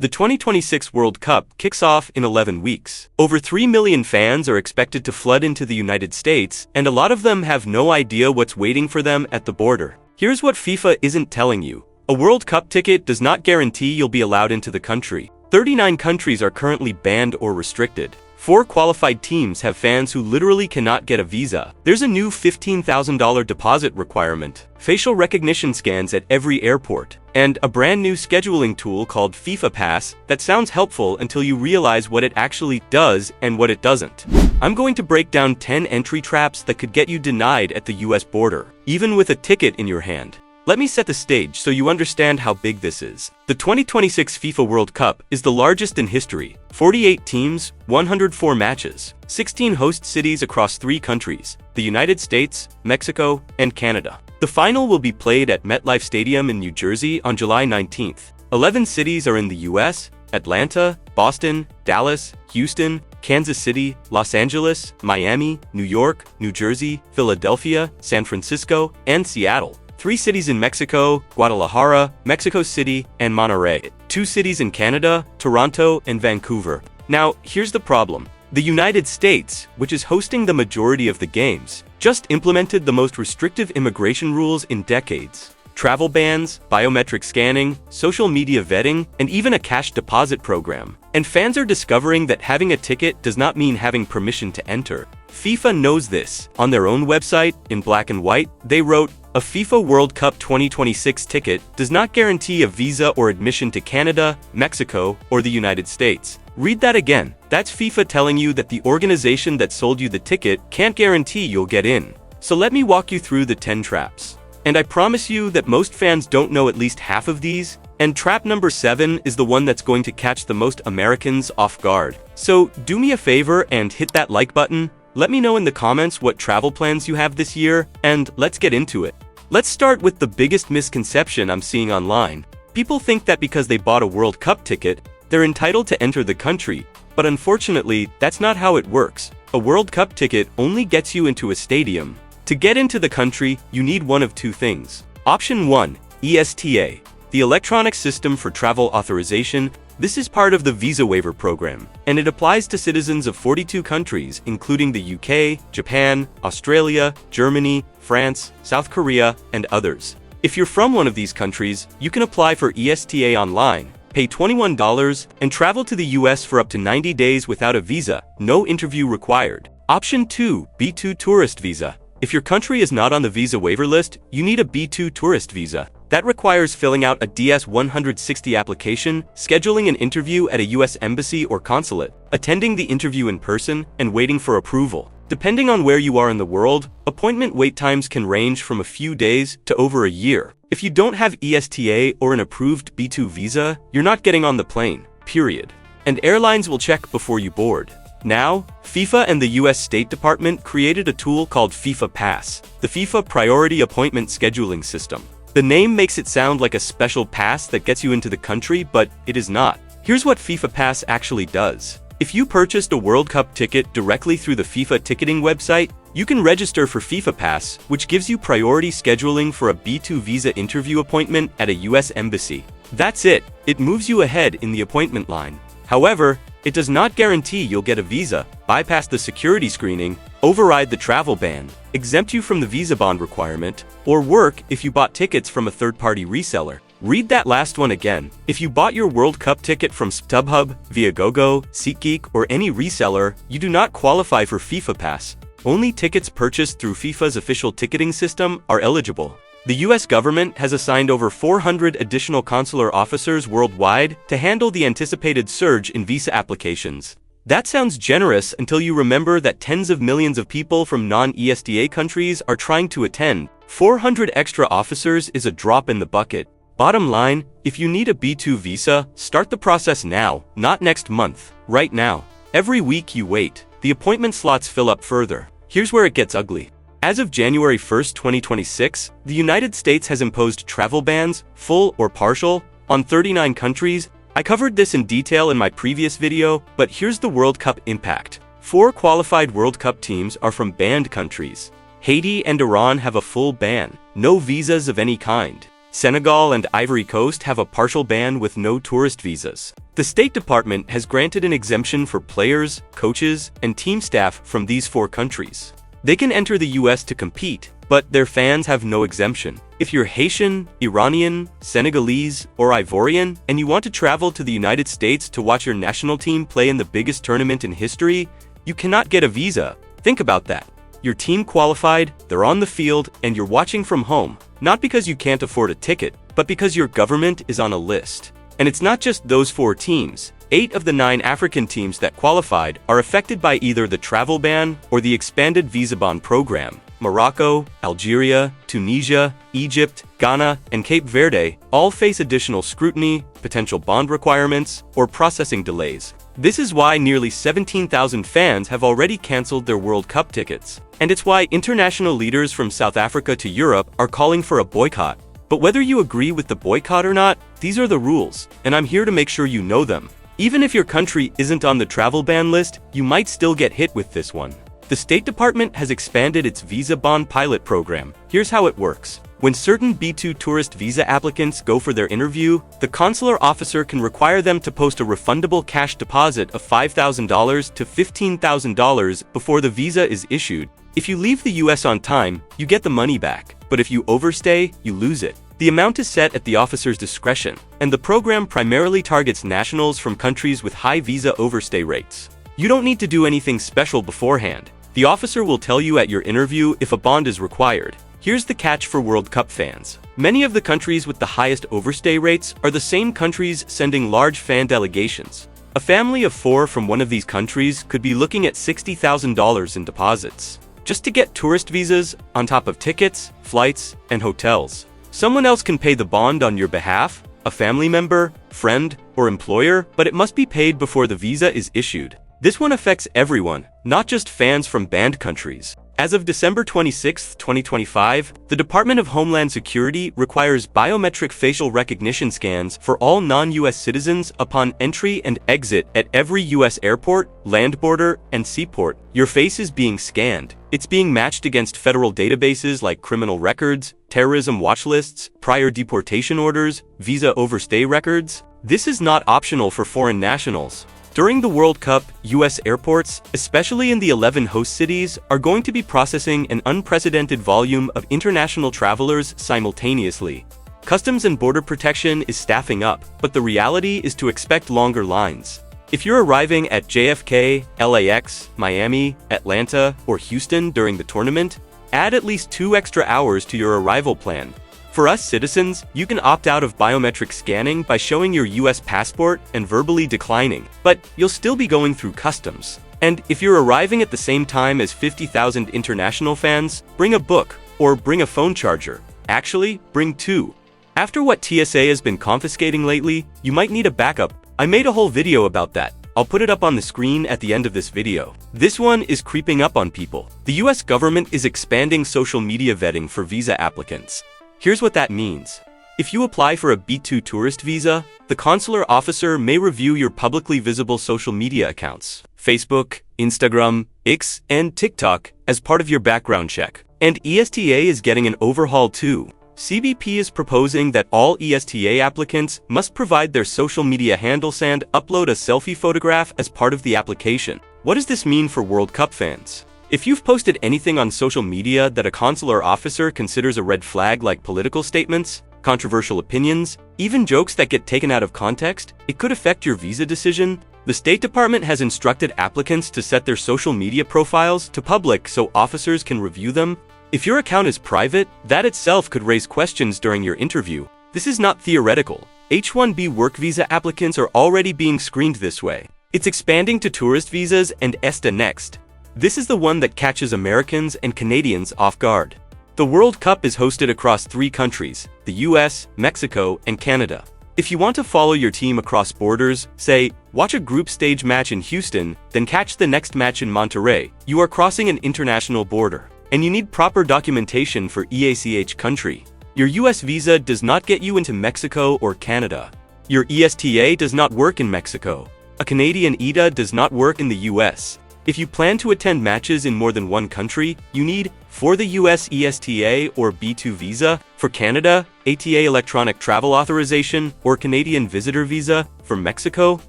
The 2026 World Cup kicks off in 11 weeks. Over 3 million fans are expected to flood into the United States, and a lot of them have no idea what's waiting for them at the border. Here's what FIFA isn't telling you. A World Cup ticket does not guarantee you'll be allowed into the country. 39 countries are currently banned or restricted. 4 qualified teams have fans who literally cannot get a visa. There's a new $15,000 deposit requirement, facial recognition scans at every airport, and a brand new scheduling tool called FIFA PASS that sounds helpful until you realize what it actually does and what it doesn't. I'm going to break down 10 entry traps that could get you denied at the US border, even with a ticket in your hand. Let me set the stage so you understand how big this is. The 2026 FIFA World Cup is the largest in history. 48 teams, 104 matches, 16 host cities across 3 countries, the United States, Mexico, and Canada. The final will be played at MetLife Stadium in New Jersey on July 19th. 11 cities are in the US: Atlanta, Boston, Dallas, Houston, Kansas City, Los Angeles, Miami, New York, New Jersey, Philadelphia, San Francisco, and Seattle. 3 cities in Mexico: Guadalajara, Mexico City, and Monterrey. 2 cities in Canada: Toronto and Vancouver. Now, here's the problem. The United States, which is hosting the majority of the games, just implemented the most restrictive immigration rules in decades. Travel bans, biometric scanning, social media vetting, and even a cash deposit program. And fans are discovering that having a ticket does not mean having permission to enter. FIFA knows this. On their own website, in black and white, they wrote, "A FIFA World Cup 2026 ticket does not guarantee a visa or admission to Canada, Mexico, or the United States." Read that again. That's FIFA telling you that the organization that sold you the ticket can't guarantee you'll get in. So let me walk you through the 10 traps. And I promise you that most fans don't know at least half of these, and trap number 7 is the one that's going to catch the most Americans off guard. So do me a favor and hit that like button. Let me know in the comments what travel plans you have this year, and let's get into it. Let's start with the biggest misconception I'm seeing online. People think that because they bought a World Cup ticket, they're entitled to enter the country, but unfortunately, that's not how it works. A World Cup ticket only gets you into a stadium. To get into the country, you need one of 2 things. Option 1, ESTA, the electronic system for travel authorization. This is part of the visa waiver program, and it applies to citizens of 42 countries, including the UK, Japan, Australia, Germany, France, South Korea, and others. If you're from one of these countries, you can apply for ESTA online, pay $21, and travel to the US for up to 90 days without a visa, no interview required. Option 2, B2 tourist visa. If your country is not on the visa waiver list, you need a B2 tourist visa. That requires filling out a DS-160 application, scheduling an interview at a US embassy or consulate, attending the interview in person, and waiting for approval. Depending on where you are in the world, appointment wait times can range from a few days to over a year. If you don't have ESTA or an approved B2 visa, you're not getting on the plane, period. And airlines will check before you board. Now, FIFA and the US State Department created a tool called FIFA PASS, the FIFA Priority Appointment Scheduling System. The name makes it sound like a special pass that gets you into the country, but it is not. Here's what FIFA PASS actually does. If you purchased a World Cup ticket directly through the FIFA ticketing website, you can register for FIFA PASS, which gives you priority scheduling for a B2 visa interview appointment at a US embassy. That's it. It moves you ahead in the appointment line. However, it does not guarantee you'll get a visa, bypass the security screening, override the travel ban, exempt you from the visa bond requirement, or work if you bought tickets from a third-party reseller. Read that last one again. If you bought your World Cup ticket from StubHub, Viagogo, SeatGeek, or any reseller, you do not qualify for FIFA PASS. Only tickets purchased through FIFA's official ticketing system are eligible. The US government has assigned over 400 additional consular officers worldwide to handle the anticipated surge in visa applications. That sounds generous until you remember that tens of millions of people from non-ESTA countries are trying to attend. 400 extra officers is a drop in the bucket. Bottom line, if you need a B2 visa, start the process now, not next month, right now. Every week you wait, the appointment slots fill up further. Here's where it gets ugly. As of January 1st, 2026, the United States has imposed travel bans, full or partial, on 39 countries. I covered this in detail in my previous video, but here's the World Cup impact. 4 qualified World Cup teams are from banned countries. Haiti and Iran have a full ban, no visas of any kind. Senegal and Ivory Coast have a partial ban with no tourist visas. The State Department has granted an exemption for players, coaches, and team staff from these 4 countries. They can enter the US to compete, but their fans have no exemption. If you're Haitian, Iranian, Senegalese, or Ivorian, and you want to travel to the United States to watch your national team play in the biggest tournament in history, you cannot get a visa. Think about that. Your team qualified, they're on the field, and you're watching from home, not because you can't afford a ticket, but because your government is on a list. And it's not just those 4 teams. 8 of the 9 African teams that qualified are affected by either the travel ban or the expanded visa bond program. Morocco, Algeria, Tunisia, Egypt, Ghana, and Cape Verde all face additional scrutiny, potential bond requirements, or processing delays. This is why nearly 17,000 fans have already canceled their World Cup tickets. And it's why international leaders from South Africa to Europe are calling for a boycott. But whether you agree with the boycott or not, these are the rules, and I'm here to make sure you know them. Even if your country isn't on the travel ban list, you might still get hit with this one. The State Department has expanded its visa bond pilot program. Here's how it works. When certain B2 tourist visa applicants go for their interview, the consular officer can require them to post a refundable cash deposit of $5,000 to $15,000 before the visa is issued. If you leave the US on time, you get the money back, but if you overstay, you lose it. The amount is set at the officer's discretion, and the program primarily targets nationals from countries with high visa overstay rates. You don't need to do anything special beforehand. The officer will tell you at your interview if a bond is required. Here's the catch for World Cup fans. Many of the countries with the highest overstay rates are the same countries sending large fan delegations. A family of 4 from one of these countries could be looking at $60,000 in deposits, just to get tourist visas on top of tickets, flights, and hotels. Someone else can pay the bond on your behalf, a family member, friend, or employer, but it must be paid before the visa is issued. This one affects everyone, not just fans from banned countries. As of December 26, 2025, the Department of Homeland Security requires biometric facial recognition scans for all non-US citizens upon entry and exit at every US airport, land border, and seaport. Your face is being scanned. It's being matched against federal databases like criminal records, terrorism watch lists, prior deportation orders, visa overstay records. This is not optional for foreign nationals. During the World Cup, US airports, especially in the 11 host cities, are going to be processing an unprecedented volume of international travelers simultaneously. Customs and Border Protection is staffing up, but the reality is to expect longer lines. If you're arriving at JFK, LAX, Miami, Atlanta, or Houston during the tournament, add at least 2 extra hours to your arrival plan. For us citizens, you can opt out of biometric scanning by showing your US passport and verbally declining, but you'll still be going through customs. And if you're arriving at the same time as 50,000 international fans, bring a book, or bring a phone charger. Actually, bring 2. After what TSA has been confiscating lately, you might need a backup. I made a whole video about that. I'll put it up on the screen at the end of this video. This one is creeping up on people. The US government is expanding social media vetting for visa applicants. Here's what that means. If you apply for a B2 tourist visa, the consular officer may review your publicly visible social media accounts, Facebook, Instagram, X, and TikTok, as part of your background check. And ESTA is getting an overhaul too. CBP is proposing that all ESTA applicants must provide their social media handles and upload a selfie photograph as part of the application. What does this mean for World Cup fans? If you've posted anything on social media that a consular officer considers a red flag, like political statements, controversial opinions, even jokes that get taken out of context, it could affect your visa decision. The State Department has instructed applicants to set their social media profiles to public so officers can review them. If your account is private, that itself could raise questions during your interview. This is not theoretical. H-1B work visa applicants are already being screened this way. It's expanding to tourist visas and ESTA next. This is the one that catches Americans and Canadians off guard. The World Cup is hosted across 3 countries, the US, Mexico, and Canada. If you want to follow your team across borders, say, watch a group stage match in Houston, then catch the next match in Monterrey, you are crossing an international border. And you need proper documentation for EACH country. Your US visa does not get you into Mexico or Canada. Your ESTA does not work in Mexico. A Canadian ETA does not work in the US. If you plan to attend matches in more than one country, you need, for the US ESTA or B2 visa, for Canada, ATA Electronic Travel Authorization, or Canadian Visitor Visa, for Mexico,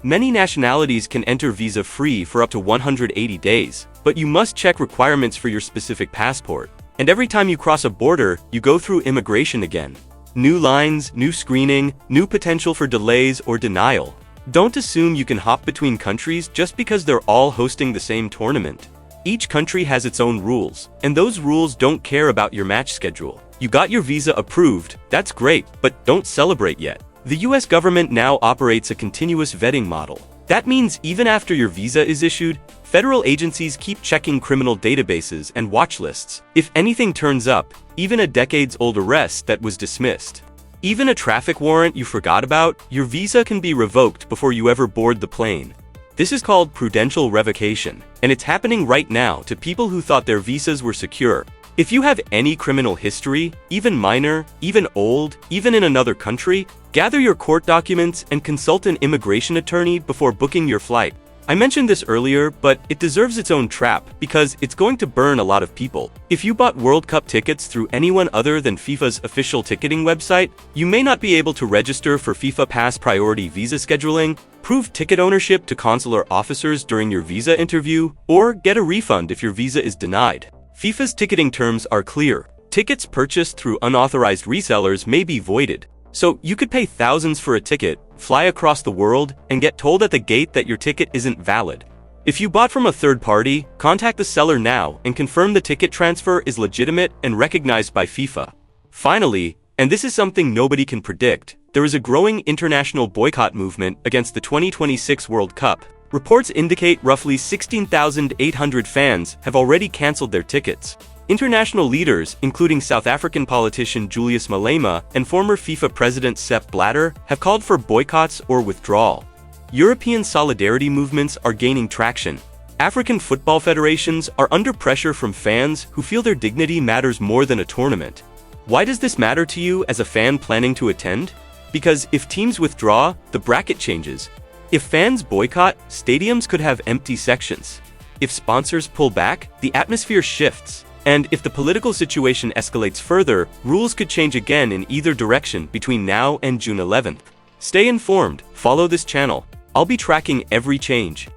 many nationalities can enter visa-free for up to 180 days, but you must check requirements for your specific passport. And every time you cross a border, you go through immigration again. New lines, new screening, new potential for delays or denial. Don't assume you can hop between countries just because they're all hosting the same tournament. Each country has its own rules, and those rules don't care about your match schedule. You got your visa approved, that's great, but don't celebrate yet. The US government now operates a continuous vetting model. That means even after your visa is issued, federal agencies keep checking criminal databases and watch lists. If anything turns up, even a decades-old arrest that was dismissed, even a traffic warrant you forgot about, your visa can be revoked before you ever board the plane. This is called prudential revocation, and it's happening right now to people who thought their visas were secure. If you have any criminal history, even minor, even old, even in another country, gather your court documents and consult an immigration attorney before booking your flight. I mentioned this earlier, but it deserves its own trap because it's going to burn a lot of people. If you bought World Cup tickets through anyone other than FIFA's official ticketing website, you may not be able to register for FIFA PASS priority visa scheduling, prove ticket ownership to consular officers during your visa interview, or get a refund if your visa is denied. FIFA's ticketing terms are clear. Tickets purchased through unauthorized resellers may be voided. So you could pay thousands for a ticket, fly across the world, and get told at the gate that your ticket isn't valid. If you bought from a third party, contact the seller now and confirm the ticket transfer is legitimate and recognized by FIFA. Finally, and this is something nobody can predict, there is a growing international boycott movement against the 2026 World Cup. Reports indicate roughly 16,800 fans have already canceled their tickets. International leaders, including South African politician Julius Malema and former FIFA president Sepp Blatter, have called for boycotts or withdrawal. European solidarity movements are gaining traction. African football federations are under pressure from fans who feel their dignity matters more than a tournament. Why does this matter to you as a fan planning to attend? Because if teams withdraw, the bracket changes. If fans boycott, stadiums could have empty sections. If sponsors pull back, the atmosphere shifts. And if the political situation escalates further, rules could change again in either direction between now and June 11th. Stay informed, follow this channel. I'll be tracking every change.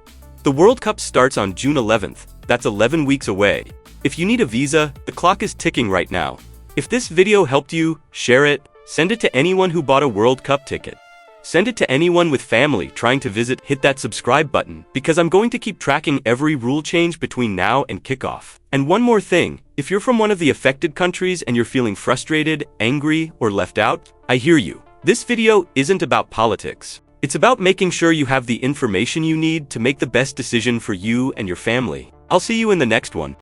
The World Cup starts on June 11th. That's 11 weeks away. If you need a visa, the clock is ticking right now. If this video helped you, share it, send it to anyone who bought a World Cup ticket. Send it to anyone with family trying to visit. Hit that subscribe button because I'm going to keep tracking every rule change between now and kickoff. And one more thing, if you're from one of the affected countries and you're feeling frustrated, angry, or left out, I hear you. This video isn't about politics. It's about making sure you have the information you need to make the best decision for you and your family. I'll see you in the next one.